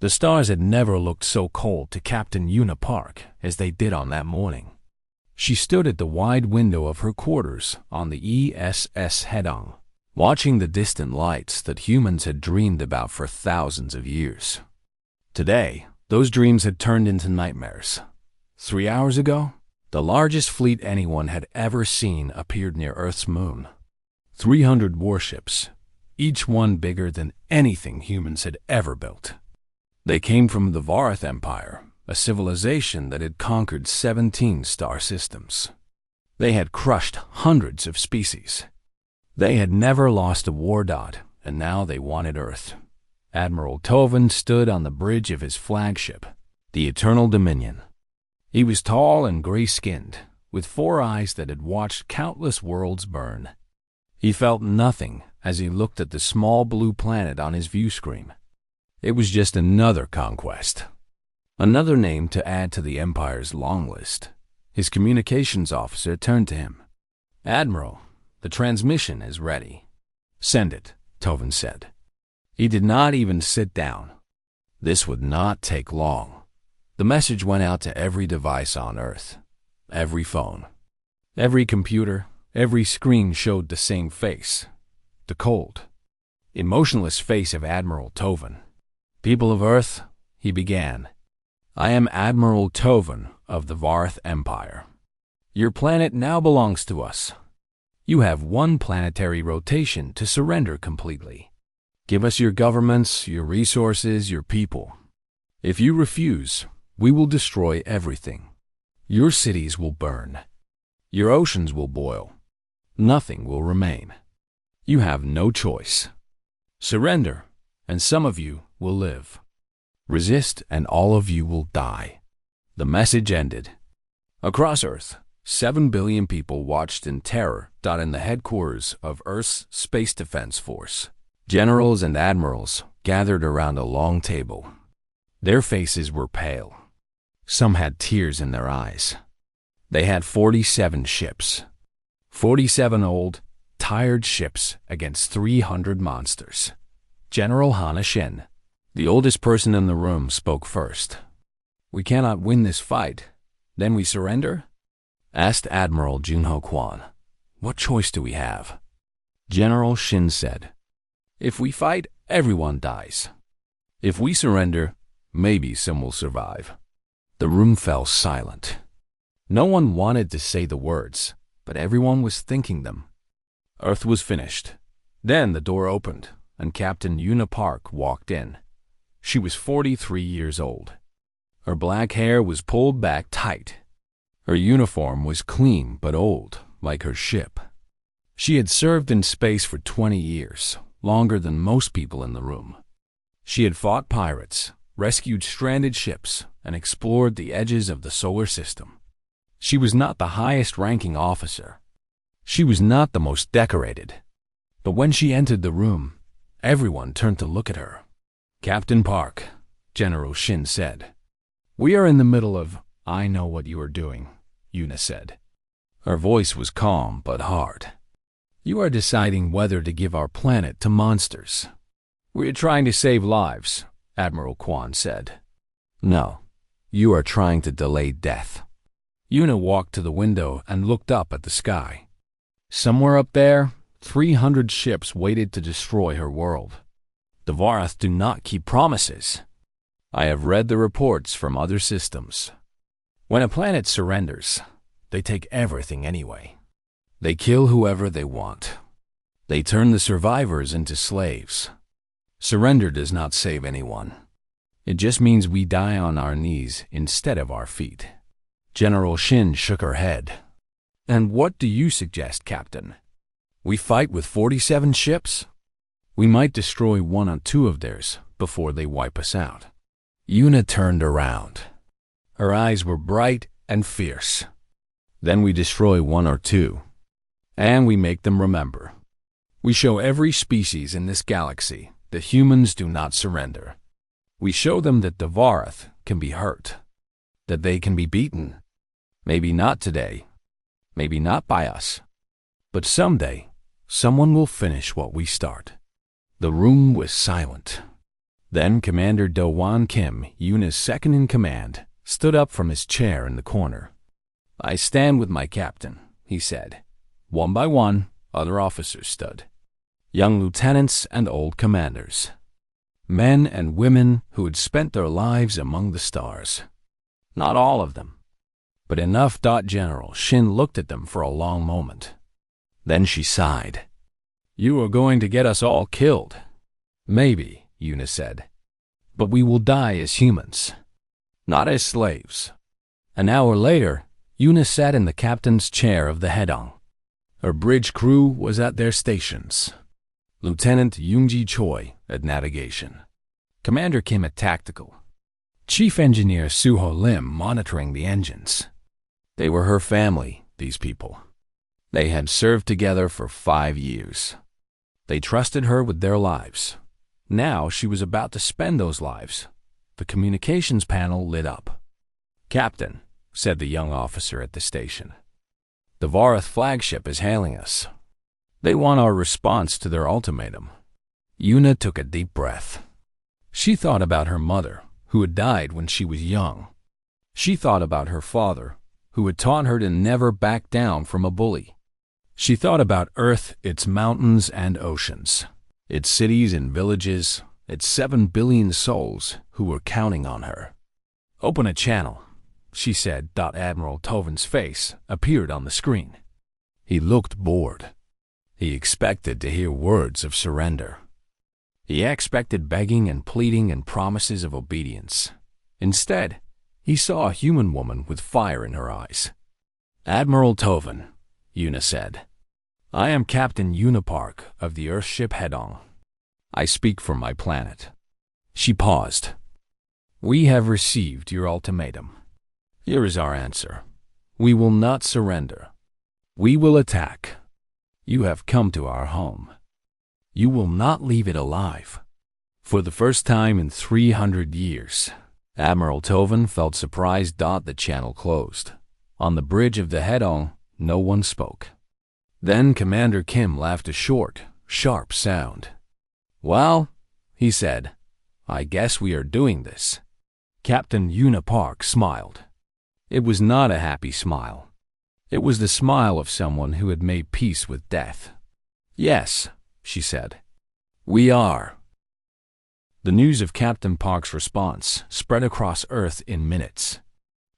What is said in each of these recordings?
The stars had never looked so cold to Captain Una Park as they did on that morning. She stood at the wide window of her quarters on the ESS Hedong, watching the distant lights that humans had dreamed about for thousands of years. Today, those dreams had turned into nightmares. 3 hours ago, the largest fleet anyone had ever seen appeared near Earth's moon. 300 warships, each one bigger than anything humans had ever built. They came from the Varth Empire, a civilization that had conquered 17 star systems. They had crushed hundreds of species. They had never lost a war dot, and now they wanted Earth. Admiral Toven stood on the bridge of his flagship, the Eternal Dominion. He was tall and gray-skinned, with 4 eyes that had watched countless worlds burn. He felt nothing as he looked at the small blue planet on his view screen. It was just another conquest. Another name to add to the Empire's long list. His communications officer turned to him. "Admiral, the transmission is ready." "Send it," Toven said. He did not even sit down. This would not take long. The message went out to every device on Earth. Every phone. Every computer, every screen showed the same face. The cold, emotionless face of Admiral Toven. "People of Earth," he began. "I am Admiral Toven of the Varth Empire. Your planet now belongs to us. You have 1 planetary rotation to surrender completely. Give us your governments, your resources, your people. If you refuse, we will destroy everything. Your cities will burn. Your oceans will boil. Nothing will remain. You have no choice. Surrender, and some of you will live. Resist, and all of you will die." The message ended. Across Earth, 7 billion people watched in terror. In the headquarters of Earth's Space Defense Force, generals and admirals gathered around a long table. Their faces were pale. Some had tears in their eyes. They had 47 ships. 47 old, tired ships against 300 monsters. General Hana Shen, the oldest person in the room, spoke first. "We cannot win this fight. Then we surrender?" asked Admiral Junho Kwan. "What choice do we have?" General Shin said, "If we fight, everyone dies. If we surrender, maybe some will survive." The room fell silent. No one wanted to say the words, but everyone was thinking them. Earth was finished. Then the door opened, and Captain Una Park walked in. She was 43 years old. Her black hair was pulled back tight. Her uniform was clean but old, like her ship. She had served in space for 20 years, longer than most people in the room. She had fought pirates, rescued stranded ships, and explored the edges of the solar system. She was not the highest-ranking officer. She was not the most decorated. But when she entered the room, everyone turned to look at her. "Captain Park," General Shin said. "We are in the middle of—" "I know what you are doing," Una said. Her voice was calm but hard. "You are deciding whether to give our planet to monsters." "We are trying to save lives," Admiral Kwan said. "No, you are trying to delay death." Una walked to the window and looked up at the sky. Somewhere up there, 300 ships waited to destroy her world. The Varth do not keep promises. I have read the reports from other systems. When a planet surrenders, they take everything anyway. They kill whoever they want. They turn the survivors into slaves. Surrender does not save anyone. It just means we die on our knees instead of our feet. General Shin shook her head. "And what do you suggest, Captain? We fight with 47 ships? We might destroy 1 or 2 of theirs before they wipe us out." Una turned around. Her eyes were bright and fierce. "Then we destroy 1 or 2, and we make them remember. We show every species in this galaxy that humans do not surrender. We show them that the Varth can be hurt, that they can be beaten. Maybe not today, maybe not by us, but someday someone will finish what we start." The room was silent. Then Commander Do-Wan Kim, Yuna's second-in-command, stood up from his chair in the corner. "I stand with my captain," he said. One by one, other officers stood. Young lieutenants and old commanders. Men and women who had spent their lives among the stars. Not all of them, but enough. General Shin looked at them for a long moment. Then she sighed. "You are going to get us all killed." "Maybe," Yuna said. "But we will die as humans, not as slaves." An hour later, Yuna sat in the captain's chair of the Hedong. Her bridge crew was at their stations. Lieutenant Yoongi Choi at navigation, Commander Kim at tactical, Chief Engineer Suho Lim monitoring the engines. They were her family, these people. They had served together for 5 years. They trusted her with their lives. Now she was about to spend those lives. The communications panel lit up. "Captain," said the young officer at the station, "the Varath flagship is hailing us. They want our response to their ultimatum." Yuna took a deep breath. She thought about her mother, who had died when she was young. She thought about her father, who had taught her to never back down from a bully. She thought about Earth, its mountains and oceans, its cities and villages, its 7 billion souls who were counting on her. "Open a channel," she said. Admiral Toven's face appeared on the screen. He looked bored. He expected to hear words of surrender. He expected begging and pleading and promises of obedience. Instead, he saw a human woman with fire in her eyes. "Admiral Toven," Yuna said, "I am Captain Yuna Park of the Earthship Hedong. I speak for my planet." She paused. "We have received your ultimatum. Here is our answer. We will not surrender. We will attack. You have come to our home. You will not leave it alive." For the first time in 300 years, Admiral Toven felt surprised. The channel closed. On the bridge of the Hedong, no one spoke. Then Commander Kim laughed a short, sharp sound. "Well," he said, "I guess we are doing this." Captain Yuna Park smiled. It was not a happy smile. It was the smile of someone who had made peace with death. "Yes," she said, "we are." The news of Captain Park's response spread across Earth in minutes.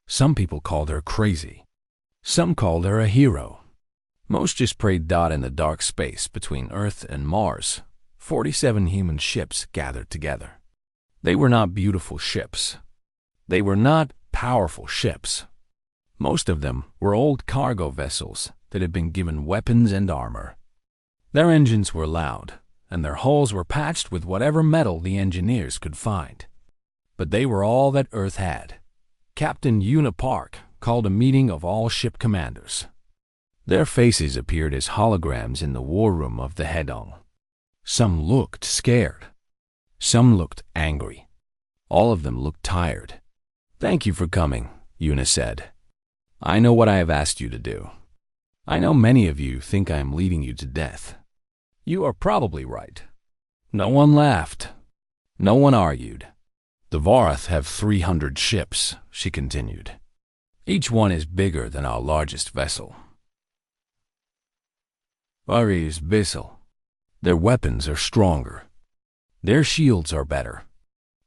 Some people called her crazy. Some called her a hero. Most just prayed. In the dark space between Earth and Mars, 47 human ships gathered together. They were not beautiful ships. They were not powerful ships. Most of them were old cargo vessels that had been given weapons and armor. Their engines were loud, and their hulls were patched with whatever metal the engineers could find. But they were all that Earth had. Captain Yuna Park called a meeting of all ship commanders. Their faces appeared as holograms in the war room of the Hedong. Some looked scared. Some looked angry. All of them looked tired. "Thank you for coming," Yuna said. "I know what I have asked you to do. I know many of you think I am leading you to death. You are probably right." No one laughed. No one argued. "The Varath have 300 ships," she continued. "Each one is bigger than our largest vessel. Various vessel. Their weapons are stronger. Their shields are better.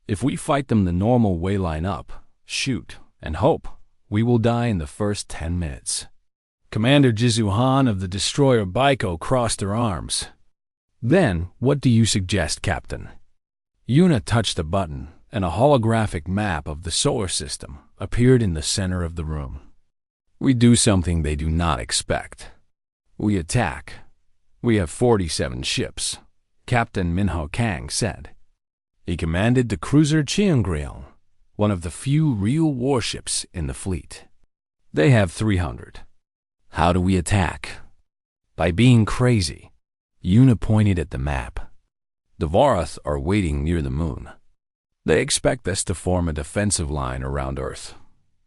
If we fight them the normal way, line up, shoot, and hope, we will die in the first 10 minutes. Commander Jizuhan of the destroyer Baiko crossed her arms. "Then, what do you suggest, Captain?" Yuna touched a button, and a holographic map of the solar system appeared in the center of the room. "We do something they do not expect. We attack. We have 47 ships," Captain Minho Kang said. He commanded the cruiser Cheongryong, one of the few real warships in the fleet. "They have 300. How do we attack?" "By being crazy." Yuna pointed at the map. "The Varath are waiting near the moon. They expect us to form a defensive line around Earth.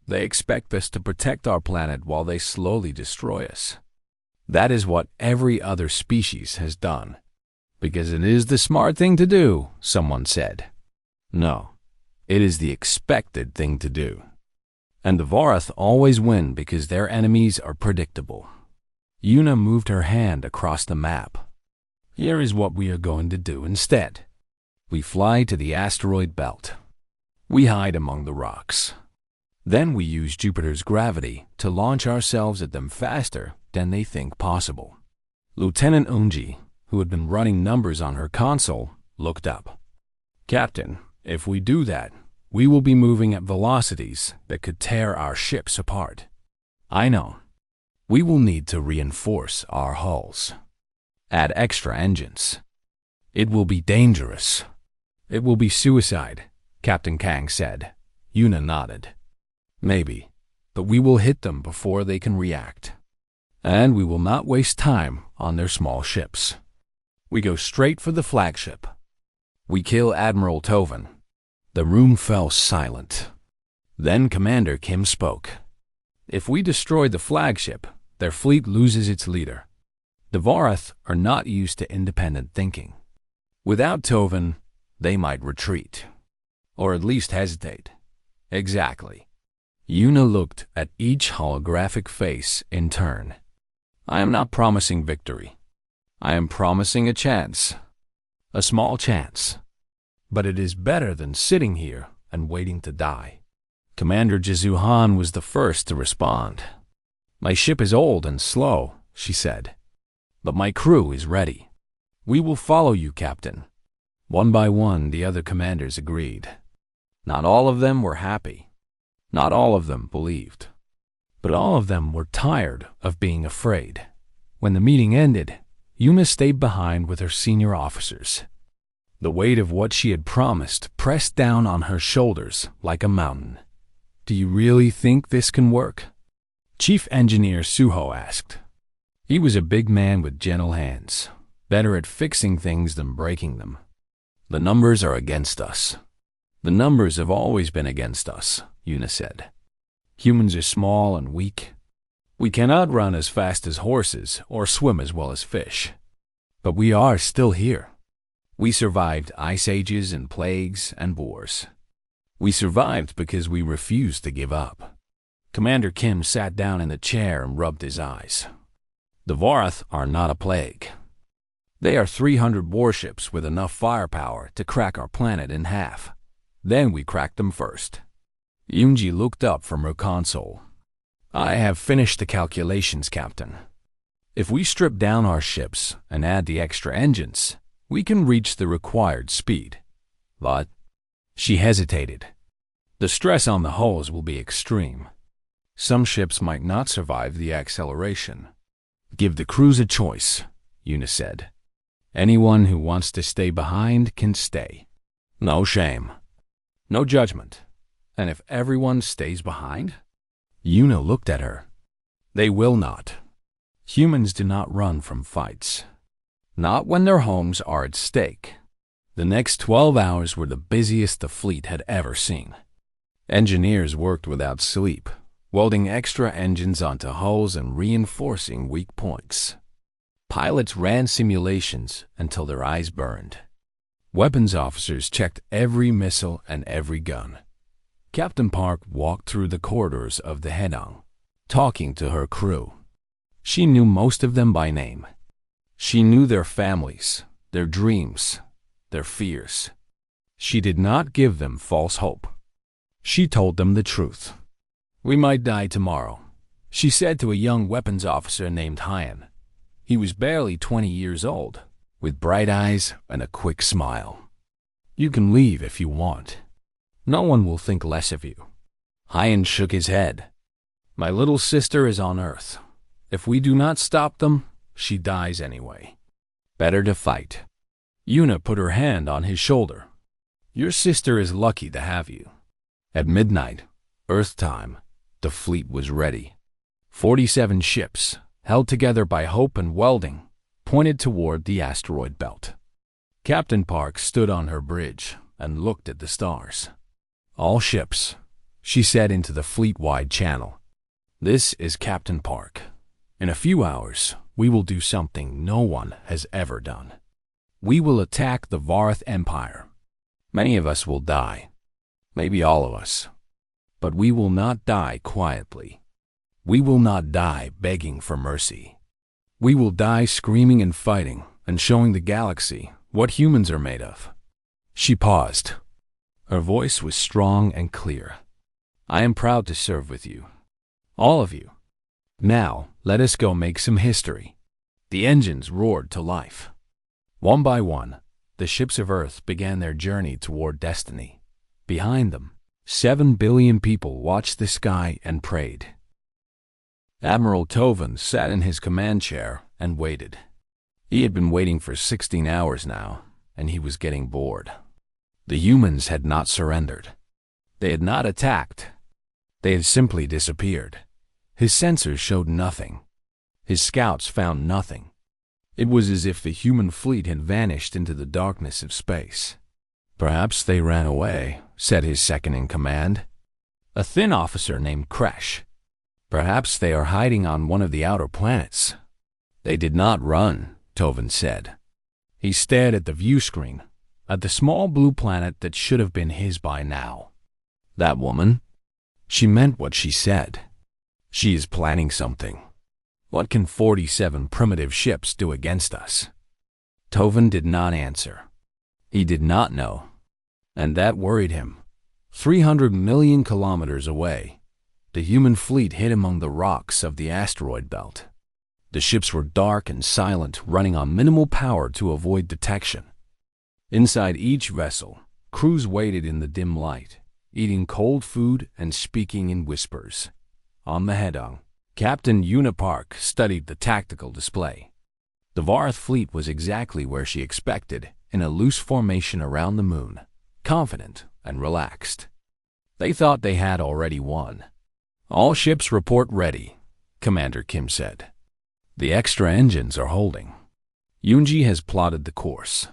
They expect us to protect our planet while they slowly destroy us. That is what every other species has done. Because it is the smart thing to do," someone said. No, it is the expected thing to do. And the Vorath always win because their enemies are predictable. Yuna moved her hand across the map. Here is what we are going to do instead. We fly to the asteroid belt. We hide among the rocks. Then we use Jupiter's gravity to launch ourselves at them faster than they think possible. Lieutenant Unji, who had been running numbers on her console, looked up. Captain, if we do that, we will be moving at velocities that could tear our ships apart. I know. We will need to reinforce our hulls. Add extra engines. It will be dangerous. It will be suicide, Captain Kang said. Yuna nodded. Maybe, but we will hit them before they can react. And we will not waste time on their small ships. We go straight for the flagship. We kill Admiral Tovan. The room fell silent. Then Commander Kim spoke. If we destroy the flagship, their fleet loses its leader. The Vorath are not used to independent thinking. Without Tovan, they might retreat. Or at least hesitate. Exactly. Yuna looked at each holographic face in turn. I am not promising victory. I am promising a chance. A small chance. But it is better than sitting here and waiting to die. Commander Jizuhan was the first to respond. My ship is old and slow, she said. But my crew is ready. We will follow you, Captain. One by one, the other commanders agreed. Not all of them were happy. Not all of them believed. But all of them were tired of being afraid. When the meeting ended, Yuna stayed behind with her senior officers. The weight of what she had promised pressed down on her shoulders like a mountain. Do you really think this can work? Chief Engineer Suho asked. He was a big man with gentle hands, better at fixing things than breaking them. The numbers are against us. The numbers have always been against us, Yuna said. Humans are small and weak. We cannot run as fast as horses or swim as well as fish. But we are still here. We survived ice ages and plagues and wars. We survived because we refused to give up. Commander Kim sat down in the chair and rubbed his eyes. The Vorath are not a plague. They are 300 warships with enough firepower to crack our planet in half. Then we cracked them first. Yunji looked up from her console. I have finished the calculations, Captain. If we strip down our ships and add the extra engines, we can reach the required speed. But she hesitated. The stress on the hulls will be extreme. Some ships might not survive the acceleration. Give the crews a choice, Yuna said. Anyone who wants to stay behind can stay. No shame. No judgment. And if everyone stays behind? Yuna looked at her. They will not. Humans do not run from fights. Not when their homes are at stake. The next 12 hours were the busiest the fleet had ever seen. Engineers worked without sleep, welding extra engines onto hulls and reinforcing weak points. Pilots ran simulations until their eyes burned. Weapons officers checked every missile and every gun. Captain Park walked through the corridors of the Hedong, talking to her crew. She knew most of them by name. She knew their families, their dreams, their fears. She did not give them false hope. She told them the truth. We might die tomorrow, she said to a young weapons officer named Hyan. He was barely 20 years old, with bright eyes and a quick smile. You can leave if you want. No one will think less of you. Hyan shook his head. My little sister is on Earth. If we do not stop them, she dies anyway. Better to fight. Yuna put her hand on his shoulder. Your sister is lucky to have you. At midnight, Earth time, the fleet was ready. 47 ships, held together by hope and welding, pointed toward the asteroid belt. Captain Park stood on her bridge and looked at the stars. All ships, she said into the fleet-wide channel. This is Captain Park. In a few hours, we will do something no one has ever done. We will attack the Vorath Empire. Many of us will die, maybe all of us, but we will not die quietly. We will not die begging for mercy. We will die screaming and fighting and showing the galaxy what humans are made of." She paused. Her voice was strong and clear. "I am proud to serve with you. All of you. Now, let us go make some history." The engines roared to life. One by one, the ships of Earth began their journey toward destiny. Behind them, 7 billion people watched the sky and prayed. Admiral Toven sat in his command chair and waited. He had been waiting for 16 hours now, and he was getting bored. The humans had not surrendered. They had not attacked. They had simply disappeared. His sensors showed nothing. His scouts found nothing. It was as if the human fleet had vanished into the darkness of space. "Perhaps they ran away," said his second-in-command, a thin officer named Kresh. "Perhaps they are hiding on one of the outer planets." "They did not run," Toven said. He stared at the view screen, at the small blue planet that should have been his by now. "That woman? She meant what she said. She is planning something. What can 47 primitive ships do against us?" Toven did not answer. He did not know. And that worried him. 300 million kilometers away, the human fleet hid among the rocks of the asteroid belt. The ships were dark and silent, running on minimal power to avoid detection. Inside each vessel, crews waited in the dim light, eating cold food and speaking in whispers. On the Hedong, Captain Unipark studied the tactical display. The Varth fleet was exactly where she expected, in a loose formation around the moon, confident and relaxed. They thought they had already won. "All ships report ready," Commander Kim said. "The extra engines are holding. Yoonji has plotted the course."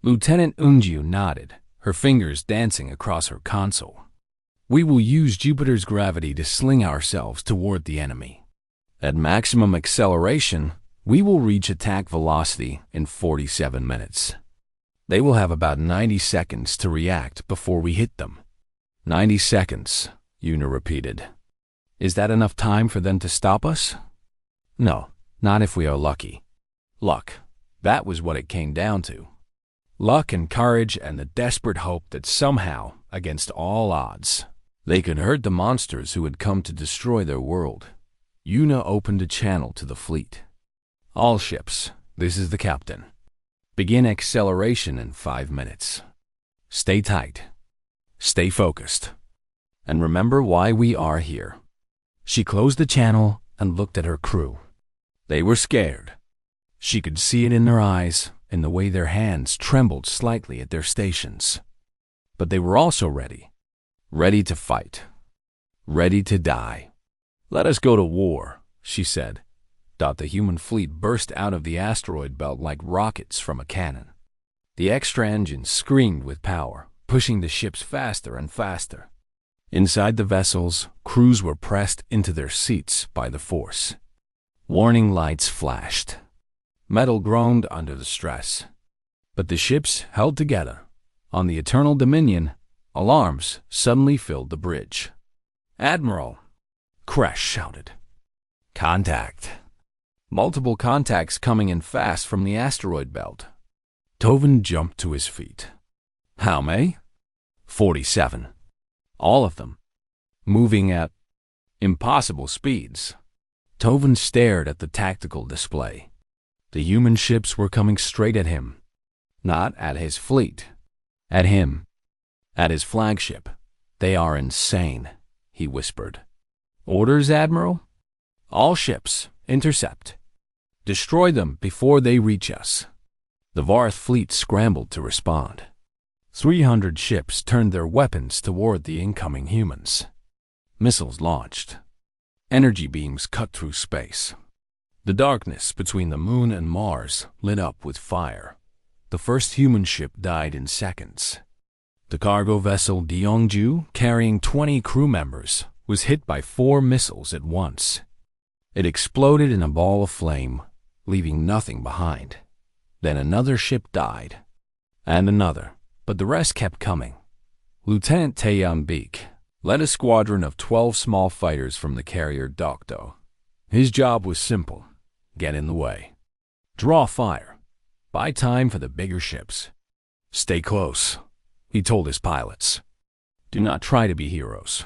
Lieutenant Eunju nodded, her fingers dancing across her console. "We will use Jupiter's gravity to sling ourselves toward the enemy. At maximum acceleration, we will reach attack velocity in 47 minutes. They will have about 90 seconds to react before we hit them." 90 seconds, Una repeated. "Is that enough time for them to stop us?" "No, not if we are lucky." Luck. That was what it came down to. Luck and courage and the desperate hope that somehow, against all odds, they could hurt the monsters who had come to destroy their world. Una opened a channel to the fleet. "All ships, this is the captain. Begin acceleration in 5 minutes. Stay tight. Stay focused. And remember why we are here." She closed the channel and looked at her crew. They were scared. She could see it in their eyes, in the way their hands trembled slightly at their stations. But they were also ready. Ready to fight. Ready to die. "Let us go to war," she said. The human fleet burst out of the asteroid belt like rockets from a cannon. The extra engines screamed with power, pushing the ships faster and faster. Inside the vessels, crews were pressed into their seats by the force. Warning lights flashed. Metal groaned under the stress. But the ships held together. On the Eternal Dominion, alarms suddenly filled the bridge. "Admiral!" Kresh shouted. "Contact!" Multiple contacts coming in fast from the asteroid belt. Toven jumped to his feet. "How many?" 47. All of them. Moving at impossible speeds. Toven stared at the tactical display. The human ships were coming straight at him. Not at his fleet. At him. At his flagship. "They are insane," he whispered. "Orders, Admiral?" "All ships, intercept. Destroy them before they reach us." The Varth fleet scrambled to respond. 300 ships turned their weapons toward the incoming humans. Missiles launched. Energy beams cut through space. The darkness between the moon and Mars lit up with fire. The first human ship died in seconds. The cargo vessel Deongju, carrying 20 crew members, was hit by 4 missiles at once. It exploded in a ball of flame, leaving nothing behind. Then another ship died, and another. But the rest kept coming. Lieutenant Taeyeon Beek led a squadron of 12 small fighters from the carrier Dokdo. His job was simple: get in the way, draw fire, buy time for the bigger ships. Stay close, he told his pilots. Do not try to be heroes.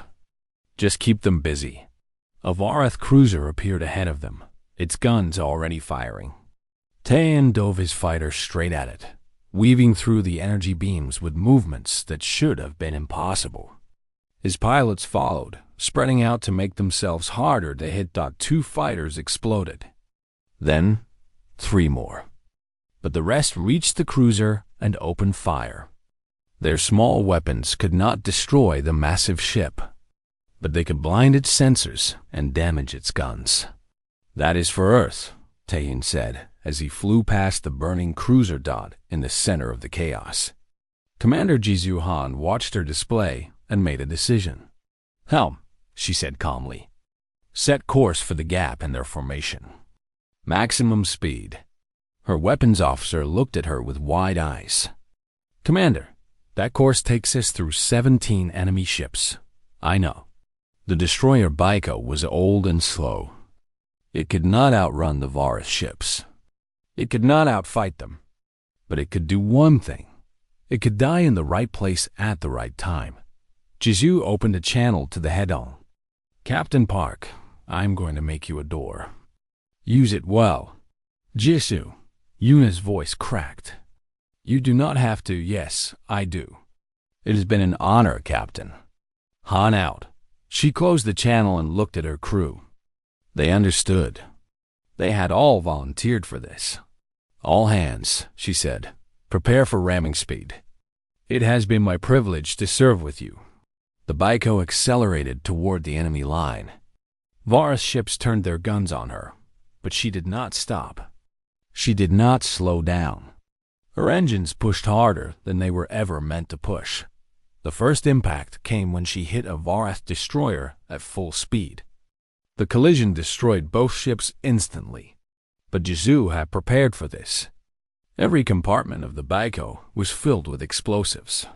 Just keep them busy. A Vareth cruiser appeared ahead of them, its guns already firing. Taeyeon dove his fighter straight at it, weaving through the energy beams with movements that should have been impossible. His pilots followed, spreading out to make themselves harder to hit. 2 fighters exploded. Then, 3 more. But the rest reached the cruiser and opened fire. Their small weapons could not destroy the massive ship, but they could blind its sensors and damage its guns. That is for Earth, Taeyeon said as he flew past the burning cruiser dot in the center of the chaos. Commander Jisoo Han watched her display and made a decision. Helm, she said calmly. Set course for the gap in their formation. Maximum speed. Her weapons officer looked at her with wide eyes. Commander, that course takes us through 17 enemy ships. I know. The destroyer Baiko was old and slow. It could not outrun the Vareth ships. It could not outfight them. But it could do one thing. It could die in the right place at the right time. Jisoo opened a channel to the head-on. Captain Park, I'm going to make you a door. Use it well. Jisoo, Yuna's voice cracked. You do not have to. Yes, I do. It has been an honor, Captain. Han out. She closed the channel and looked at her crew. They understood. They had all volunteered for this. All hands, she said, prepare for ramming speed. It has been my privilege to serve with you. The Baiko accelerated toward the enemy line. Vareth ships turned their guns on her, but she did not stop. She did not slow down. Her engines pushed harder than they were ever meant to push. The first impact came when she hit a Vareth destroyer at full speed. The collision destroyed both ships instantly, but Jisoo had prepared for this. Every compartment of the Baiko was filled with explosives.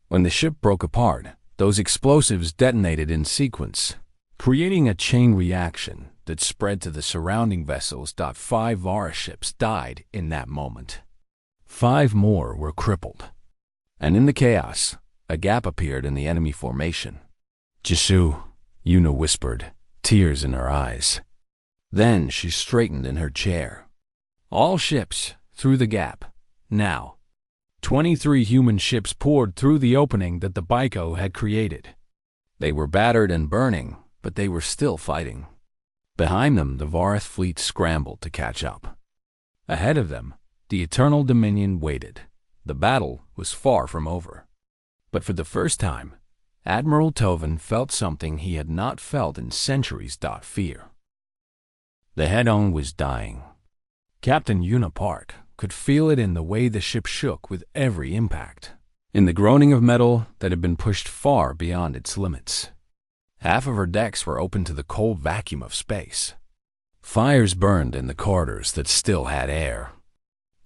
When the ship broke apart, those explosives detonated in sequence, creating a chain reaction that spread to the surrounding vessels. 5 Vareth ships died in that moment. 5 more were crippled. And in the chaos, a gap appeared in the enemy formation. Jisoo, Yuna whispered, tears in her eyes. Then she straightened in her chair. All ships, through the gap, now. 23 human ships poured through the opening that the Baiko had created. They were battered and burning, but they were still fighting. Behind them, the Vareth fleet scrambled to catch up. Ahead of them, the Eternal Dominion waited. The battle was far from over. But for the first time, Admiral Toven felt something he had not felt in centuries. Fear. The head-on was dying. Captain Yuna Park could feel it in the way the ship shook with every impact, in the groaning of metal that had been pushed far beyond its limits. Half of her decks were open to the cold vacuum of space. Fires burned in the corridors that still had air.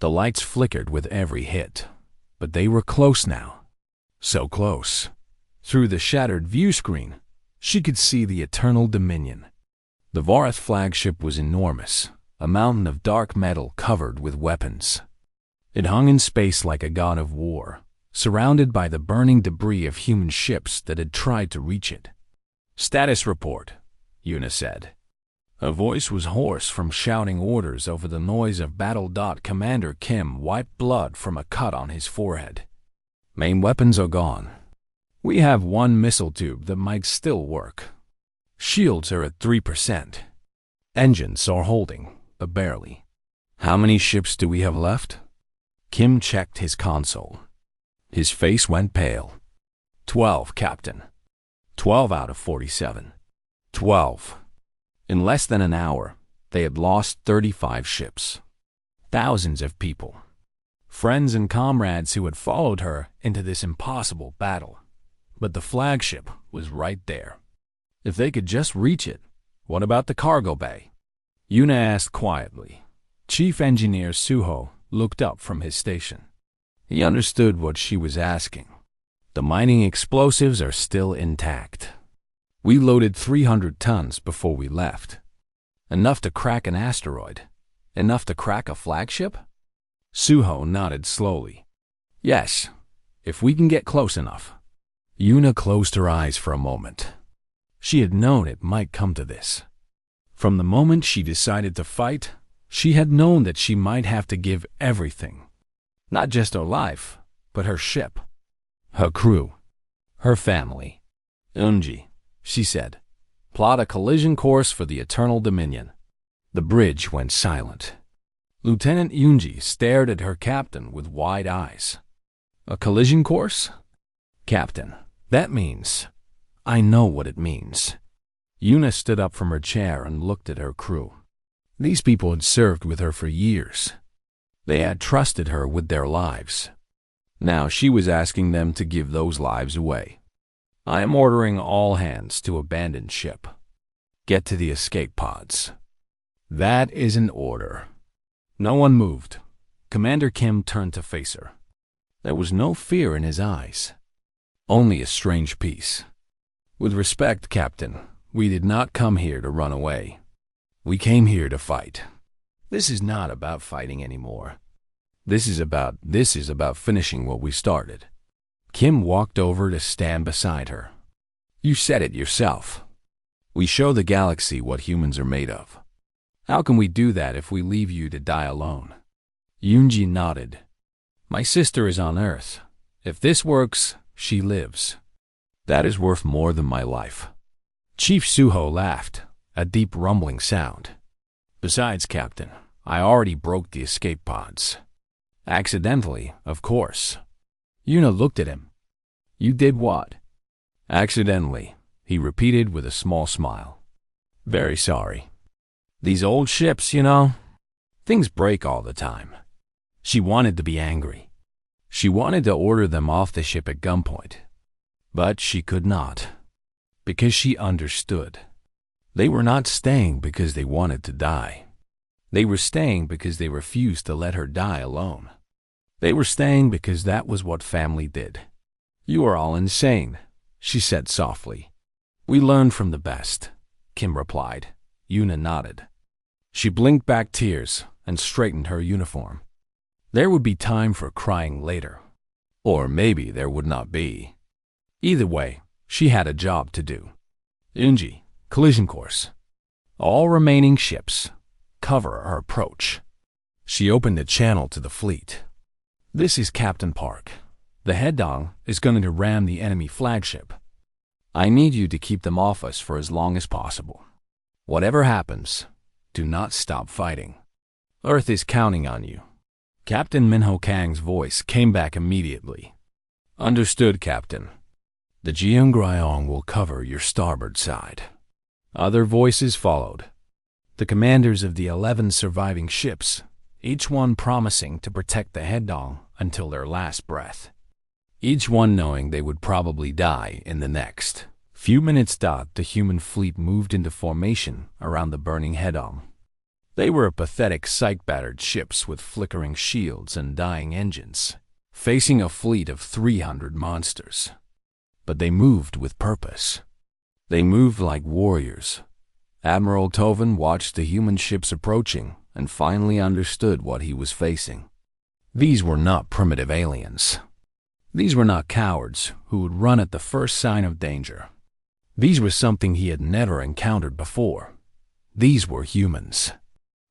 The lights flickered with every hit, but they were close now. So close. Through the shattered view screen, she could see the Eternal Dominion. The Vareth flagship was enormous, a mountain of dark metal covered with weapons. It hung in space like a god of war, surrounded by the burning debris of human ships that had tried to reach it. Status report, Yuna said. Her voice was hoarse from shouting orders over the noise of battle. Commander Kim wiped blood from a cut on his forehead. Main weapons are gone. We have 1 missile tube that might still work. Shields are at 3%. Engines are holding, but barely. How many ships do we have left? Kim checked his console. His face went pale. 12, Captain. 12 out of 47. 12. In less than an hour, they had lost 35 ships. Thousands of people. Friends and comrades who had followed her into this impossible battle. But the flagship was right there. If they could just reach it, what about the cargo bay? Yuna asked quietly. Chief Engineer Suho looked up from his station. He understood what she was asking. The mining explosives are still intact. We loaded 300 tons before we left. Enough to crack an asteroid. Enough to crack a flagship? Suho nodded slowly. Yes, if we can get close enough. Yuna closed her eyes for a moment. She had known it might come to this. From the moment she decided to fight, she had known that she might have to give everything. Not just her life, but her ship, her crew, her family. Unji, she said, plot a collision course for the Eternal Dominion. The bridge went silent. Lieutenant Yunji stared at her captain with wide eyes. A collision course? Captain, that means... I know what it means. Yuna stood up from her chair and looked at her crew. These people had served with her for years. They had trusted her with their lives. Now she was asking them to give those lives away. I am ordering all hands to abandon ship. Get to the escape pods. That is an order. No one moved. Commander Kim turned to face her. There was no fear in his eyes. Only a strange peace. With respect, Captain, we did not come here to run away. We came here to fight. This is not about fighting anymore. This is about finishing what we started. Kim walked over to stand beside her. You said it yourself. We show the galaxy what humans are made of. How can we do that if we leave you to die alone? Yunji nodded. My sister is on Earth. If this works, she lives. That is worth more than my life. Chief Suho laughed, a deep rumbling sound. Besides, Captain, I already broke the escape pods. Accidentally, of course. Yuna looked at him. You did what? Accidentally, he repeated with a small smile. Very sorry. These old ships, you know, things break all the time. She wanted to be angry. She wanted to order them off the ship at gunpoint. But she could not, because she understood. They were not staying because they wanted to die. They were staying because they refused to let her die alone. They were staying because that was what family did. You are all insane, she said softly. We learned from the best, Kim replied. Yuna nodded. She blinked back tears and straightened her uniform. There would be time for crying later. Or maybe there would not be. Either way, she had a job to do. Unji, collision course. All remaining ships, cover our approach. She opened a channel to the fleet. This is Captain Park. The Hedong is going to ram the enemy flagship. I need you to keep them off us for as long as possible. Whatever happens, do not stop fighting. Earth is counting on you. Captain Minho Kang's voice came back immediately. Understood, Captain. The Jeongryeong will cover your starboard side. Other voices followed. The commanders of the 11 surviving ships, each one promising to protect the Hedong until their last breath. Each one knowing they would probably die in the next. Few minutes. The human fleet moved into formation around the burning Hedong. They were pathetic psych-battered ships with flickering shields and dying engines, facing a fleet of 300 monsters. But they moved with purpose. They moved like warriors. Admiral Toven watched the human ships approaching and finally understood what he was facing. These were not primitive aliens. These were not cowards who would run at the first sign of danger. These were something he had never encountered before. These were humans.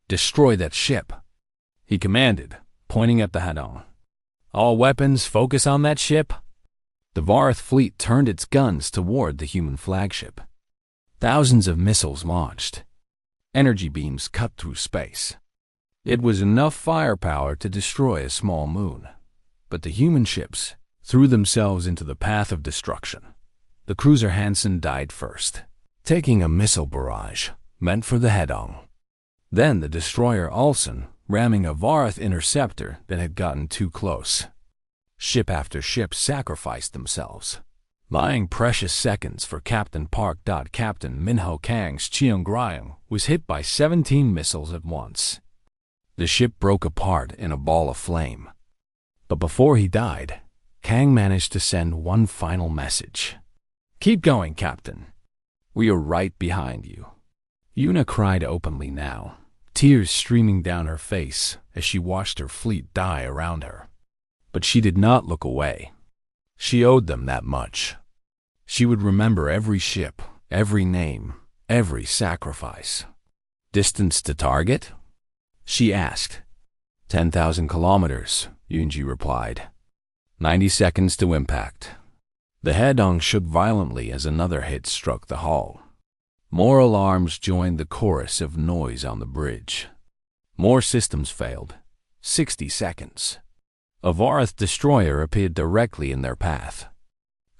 Destroy that ship, he commanded, pointing at the Hedong. All weapons focus on that ship. The Varth fleet turned its guns toward the human flagship. Thousands of missiles launched. Energy beams cut through space. It was enough firepower to destroy a small moon. But the human ships threw themselves into the path of destruction. The cruiser Hansen died first, taking a missile barrage meant for the Hedong. Then the destroyer Ulsan, ramming a Varth interceptor that had gotten too close. Ship after ship sacrificed themselves, buying precious seconds for Captain Park. Captain Minho Kang's Jeongryeong was hit by 17 missiles at once. The ship broke apart in a ball of flame. But before he died, Kang managed to send one final message. "Keep going, Captain. We are right behind you." Yuna cried openly now, tears streaming down her face as she watched her fleet die around her. But she did not look away. She owed them that much. She would remember every ship, every name, every sacrifice. "Distance to target?" she asked. 10,000 kilometers, Yunji replied. 90 seconds to impact. The Hedong shook violently as another hit struck the hull. More alarms joined the chorus of noise on the bridge. More systems failed. 60 seconds. A Vorath destroyer appeared directly in their path.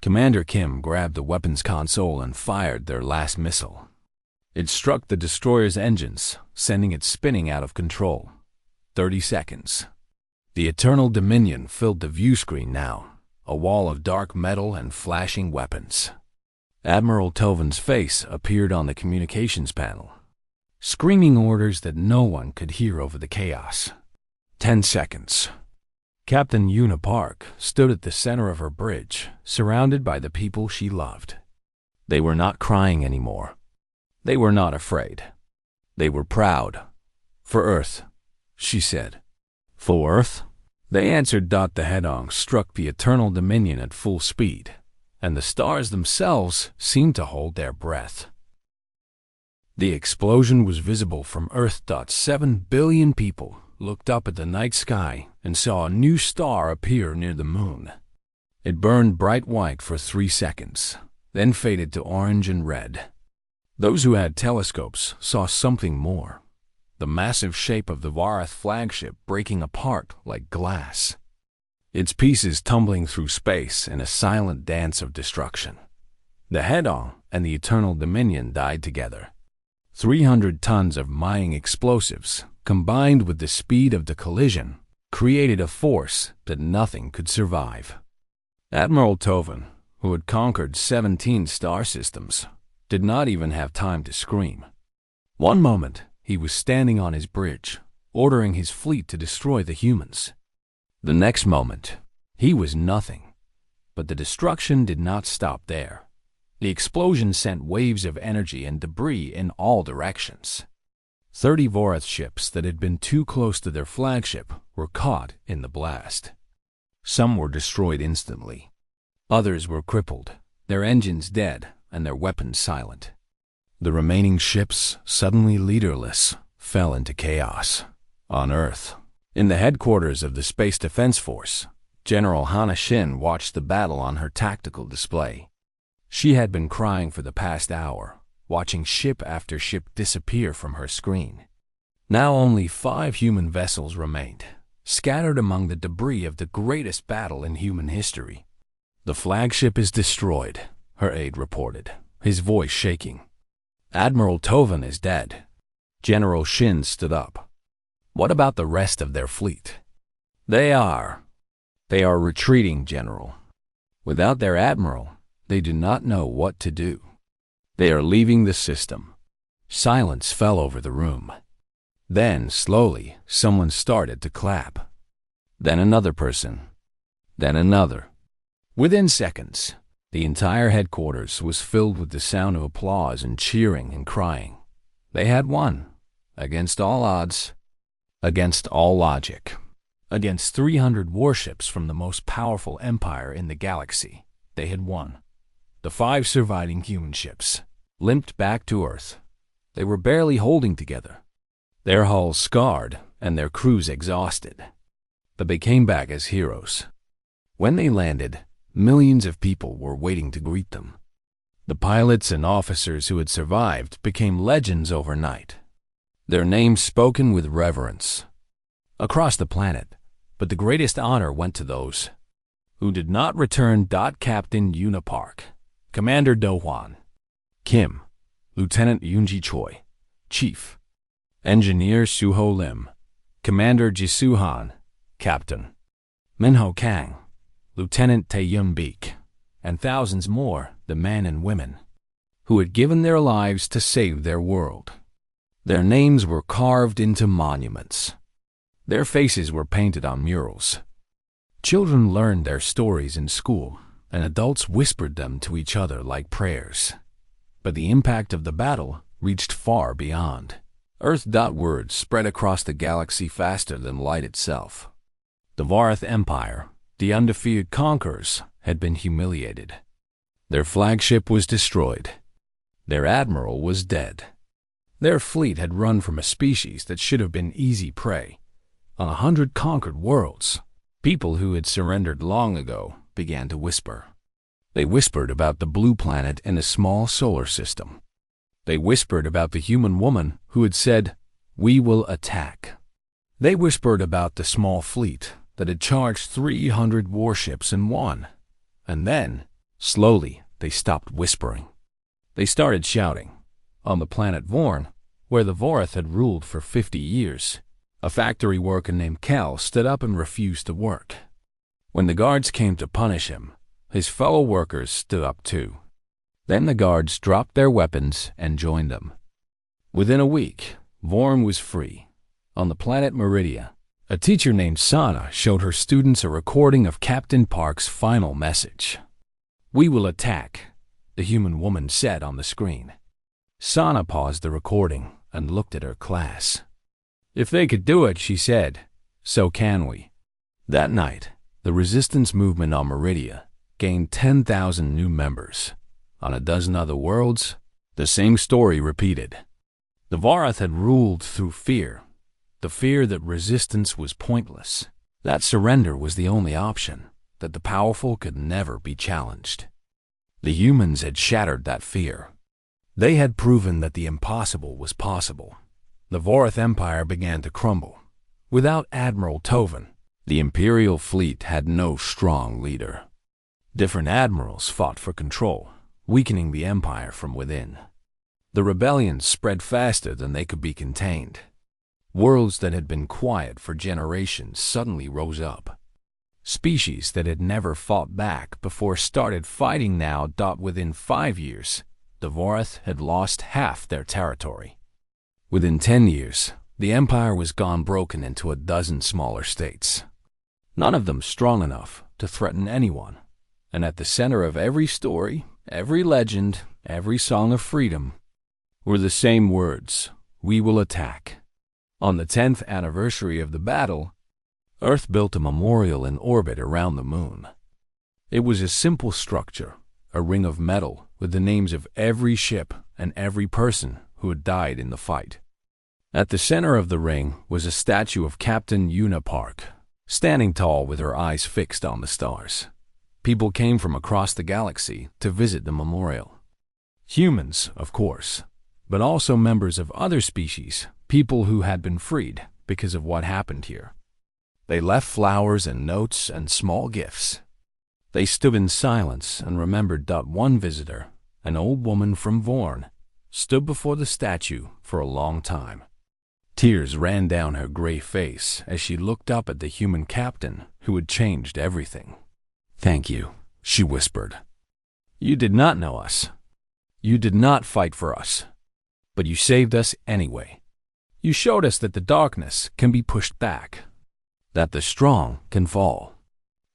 Commander Kim grabbed the weapons console and fired their last missile. It struck the destroyer's engines, sending it spinning out of control. 30 seconds. The Eternal Dominion filled the view screen now, a wall of dark metal and flashing weapons. Admiral Tovan's face appeared on the communications panel, screaming orders that no one could hear over the chaos. 10 seconds. Captain Yuna Park stood at the center of her bridge, surrounded by the people she loved. They were not crying anymore. They were not afraid. They were proud. "For Earth," she said. "For Earth?" They answered. The Hedong struck the Eternal Dominion at full speed, and the stars themselves seemed to hold their breath. The explosion was visible from Earth. 7 billion people looked up at the night sky and saw a new star appear near the moon. It burned bright white for 3 seconds, then faded to orange and red. Those who had telescopes saw something more. The massive shape of the Vorath flagship breaking apart like glass. Its pieces tumbling through space in a silent dance of destruction. The Hedong and the Eternal Dominion died together. 300 tons of mining explosives, combined with the speed of the collision, created a force that nothing could survive. Admiral Tovan, who had conquered 17 star systems, did not even have time to scream. One moment, he was standing on his bridge, ordering his fleet to destroy the humans. The next moment, he was nothing. But the destruction did not stop there. The explosion sent waves of energy and debris in all directions. 30 Vorath ships that had been too close to their flagship were caught in the blast. Some were destroyed instantly. Others were crippled, their engines dead and their weapons silent. The remaining ships, suddenly leaderless, fell into chaos. On Earth, in the headquarters of the Space Defense Force, General Hana Shin watched the battle on her tactical display. She had been crying for the past hour, watching ship after ship disappear from her screen. Now only 5 human vessels remained, scattered among the debris of the greatest battle in human history. "The flagship is destroyed," her aide reported, his voice shaking. "Admiral Tovan is dead." General Shin stood up. "What about the rest of their fleet?" They are retreating, General. Without their admiral, they do not know what to do. They are leaving the system." Silence fell over the room. Then, slowly, someone started to clap. Then another person. Then another. Within seconds, the entire headquarters was filled with the sound of applause and cheering and crying. They had won, against all odds, against all logic, against 300 warships from the most powerful empire in the galaxy. They had won. The 5 surviving human ships limped back to Earth. They were barely holding together, their hulls scarred and their crews exhausted. But they came back as heroes. When they landed, millions of people were waiting to greet them. The pilots and officers who had survived became legends overnight, their names spoken with reverence across the planet. But the greatest honor went to those who did not return. Captain Yuna Park, Commander Do Hwan, Kim, Lieutenant Yoonji Choi, Chief, Engineer Suho Lim, Commander Jisoo Han, Captain, Minho Kang, Lieutenant Taeyun Beek, and thousands more, the men and women, who had given their lives to save their world. Their names were carved into monuments. Their faces were painted on murals. Children learned their stories in school, and adults whispered them to each other like prayers. But the impact of the battle reached far beyond. Words spread across the galaxy faster than light itself. The Vorath Empire, the undefeated conquerors, had been humiliated. Their flagship was destroyed. Their admiral was dead. Their fleet had run from a species that should have been easy prey. On 100 conquered worlds, people who had surrendered long ago began to whisper. They whispered about the blue planet in a small solar system. They whispered about the human woman who had said, "We will attack." They whispered about the small fleet that had charged 300 warships and won. And then, slowly, they stopped whispering. They started shouting. On the planet Vorn, where the Vorath had ruled for 50 years, a factory worker named Cal stood up and refused to work. When the guards came to punish him, his fellow workers stood up too. Then the guards dropped their weapons and joined them. Within a week, Vorn was free. On the planet Meridia, a teacher named Sana showed her students a recording of Captain Park's final message. "We will attack," the human woman said on the screen. Sana paused the recording and looked at her class. "If they could do it," she said, "so can we." That night, the resistance movement on Meridia gained 10,000 new members. On a dozen other worlds, the same story repeated. The Vorath had ruled through fear, the fear that resistance was pointless, that surrender was the only option, that the powerful could never be challenged. The humans had shattered that fear. They had proven that the impossible was possible. The Vorath Empire began to crumble. Without Admiral Tovan, the Imperial fleet had no strong leader. Different admirals fought for control, weakening the Empire from within. The rebellions spread faster than they could be contained. Worlds that had been quiet for generations suddenly rose up. Species that had never fought back before started fighting now. Within 5 years, the Vorath had lost half their territory. Within 10 years, the Empire was gone broken into a dozen smaller states. None of them strong enough to threaten anyone. And at the center of every story, every legend, every song of freedom, were the same words, "We will attack." On the 10th anniversary of the battle, Earth built a memorial in orbit around the moon. It was a simple structure, a ring of metal with the names of every ship and every person who had died in the fight. At the center of the ring was a statue of Captain Una Park, standing tall with her eyes fixed on the stars. People came from across the galaxy to visit the memorial. Humans, of course, but also members of other species, people who had been freed because of what happened here. They left flowers and notes and small gifts. They stood in silence and remembered. One visitor, an old woman from Vorn, stood before the statue for a long time. Tears ran down her gray face as she looked up at the human captain who had changed everything. "Thank you," she whispered. "You did not know us. You did not fight for us. But you saved us anyway. You showed us that the darkness can be pushed back, that the strong can fall.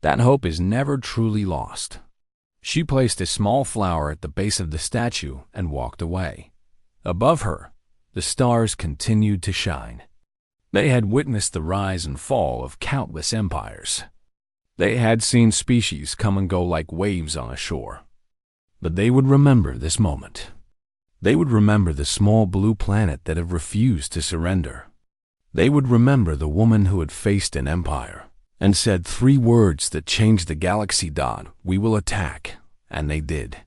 That hope is never truly lost." She placed a small flower at the base of the statue and walked away. Above her, the stars continued to shine. They had witnessed the rise and fall of countless empires. They had seen species come and go like waves on a shore. But they would remember this moment. They would remember the small blue planet that had refused to surrender. They would remember the woman who had faced an empire and said 3 words that changed the galaxy. "We will attack," and they did.